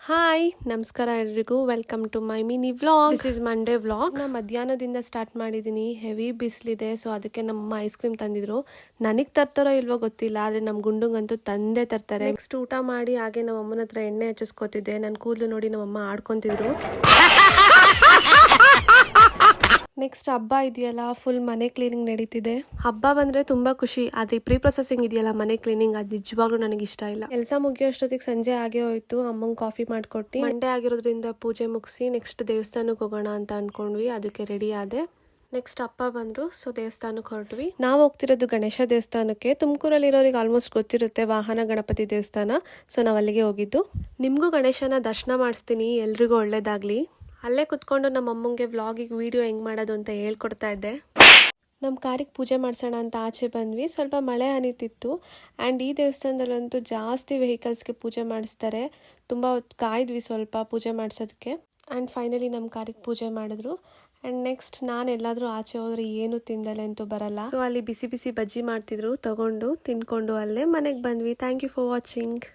Hi ನಮಸ್ಕಾರ ಎಲ್ರಿಗೂ, welcome to my mini vlog. This is Monday vlog. ನಾ ಮಧ್ಯಾಹ್ನದಿಂದ ಸ್ಟಾರ್ಟ್ ಮಾಡಿದ್ದೀನಿ. ಹೆವಿ ಬಿಸಿಲಿದೆ, ಸೊ ಅದಕ್ಕೆ ನಮ್ಮ ಐಸ್ ಕ್ರೀಮ್ ತಂದಿದ್ರು. ನನಗೆ ತರ್ತಾರೋ ಇಲ್ವೋ ಗೊತ್ತಿಲ್ಲ, ಆದರೆ ನಮ್ಮ ಗುಂಡುಂಗಂತೂ ತಂದೇ ತರ್ತಾರೆ. ನೆಕ್ಸ್ಟ್ ಊಟ ಮಾಡಿ ಹಾಗೆ ನಮ್ಮ ಅಮ್ಮನ ಹತ್ರ ಎಣ್ಣೆ ಹಚ್ಚಿಸ್ಕೊತಿದ್ದೆ. ನನ್ನ ಕೂದಲು ನೋಡಿ ನಮ್ಮಮ್ಮ ಆಡ್ಕೊತಿದ್ರು. ನೆಕ್ಸ್ಟ್ ಹಬ್ಬ ಇದೆಯಲ್ಲ, ಫುಲ್ ಮನೆ ಕ್ಲೀನಿಂಗ್ ನಡೀತಿದೆ. ಹಬ್ಬ ಬಂದ್ರೆ ತುಂಬಾ ಖುಷಿ, ಅದೇ ಪ್ರೀ ಪ್ರೊಸೆಸಿಂಗ್ ಇದೆಯಲ್ಲ ಮನೆ ಕ್ಲೀನಿಂಗ್, ಅದು ನಿಜವಾಗ್ಲೂ ನನಗೆ ಇಷ್ಟ ಇಲ್ಲ. ಕೆಲಸ ಮುಗಿಯೋಷ್ಟೊತ್ತಿಗೆ ಸಂಜೆ ಆಗೇ ಹೋಯ್ತು. ಅಮ್ಮಂಗೆ ಕಾಫಿ ಮಾಡ್ಕೊಟ್ಟು ಮಂಡೇ ಆಗಿರೋದ್ರಿಂದ ಪೂಜೆ ಮುಗಿಸಿ ನೆಕ್ಸ್ಟ್ ದೇವಸ್ಥಾನಕ್ಕೆ ಹೋಗೋಣ ಅಂತ ಅನ್ಕೊಂಡ್ವಿ. ಅದಕ್ಕೆ ರೆಡಿ ಆದೆ. ನೆಕ್ಸ್ಟ್ ಅಪ್ಪ ಬಂದ್ರು, ಸೊ ದೇವಸ್ಥಾನಕ್ಕೆ ಹೊರಟ್ವಿ. ನಾವು ಹೋಗ್ತಿರೋದು ಗಣೇಶ ದೇವಸ್ಥಾನಕ್ಕೆ. ತುಮಕೂರಲ್ಲಿರೋರಿಗೆ ಆಲ್ಮೋಸ್ಟ್ ಗೊತ್ತಿರುತ್ತೆ, ವಾಹನ ಗಣಪತಿ ದೇವಸ್ಥಾನ. ಸೊ ನಾವು ಅಲ್ಲಿಗೆ ಹೋಗಿದ್ದು. ನಿಮಗೂ ಗಣೇಶನ ದರ್ಶನ ಮಾಡಿಸ್ತೀನಿ, ಎಲ್ರಿಗೂ ಒಳ್ಳೇದಾಗ್ಲಿ. ಅಲ್ಲೇ ಕುತ್ಕೊಂಡು ನಮ್ಮ ಅಮ್ಮಂಗೆ ವ್ಲಾಗಿಗೆ ವಿಡಿಯೋ ಹೆಂಗೆ ಮಾಡೋದು ಅಂತ ಹೇಳ್ಕೊಡ್ತಾ ಇದ್ದೆ. ನಮ್ಮ ಕಾರಿಗೆ ಪೂಜೆ ಮಾಡಿಸೋಣ ಅಂತ ಆಚೆ ಬಂದ್ವಿ. ಸ್ವಲ್ಪ ಮಳೆ ಹನಿತಿತ್ತು. ಆ್ಯಂಡ್ ಈ ದೇವಸ್ಥಾನದಲ್ಲಂತೂ ಜಾಸ್ತಿ ವೆಹಿಕಲ್ಸ್ಗೆ ಪೂಜೆ ಮಾಡಿಸ್ತಾರೆ. ತುಂಬ ಹೊತ್ತು ಕಾಯ್ದ್ವಿ ಸ್ವಲ್ಪ ಪೂಜೆ ಮಾಡಿಸೋದಕ್ಕೆ. ಆ್ಯಂಡ್ ಫೈನಲಿ ನಮ್ಮ ಕಾರಿಗೆ ಪೂಜೆ ಮಾಡಿದ್ರು. ಆ್ಯಂಡ್ ನೆಕ್ಸ್ಟ್ ನಾನು ಎಲ್ಲಾದರೂ ಆಚೆ ಹೋದ್ರೆ ಏನು ತಿಂದಲೆ ಅಂತೂ ಬರಲ್ಲ. ಸೊ ಅಲ್ಲಿ ಬಿಸಿ ಬಿಸಿ ಬಜ್ಜಿ ಮಾಡ್ತಿದ್ರು, ತೊಗೊಂಡು ತಿನ್ಕೊಂಡು ಅಲ್ಲೇ ಮನೆಗೆ ಬಂದ್ವಿ. Thank you for watching.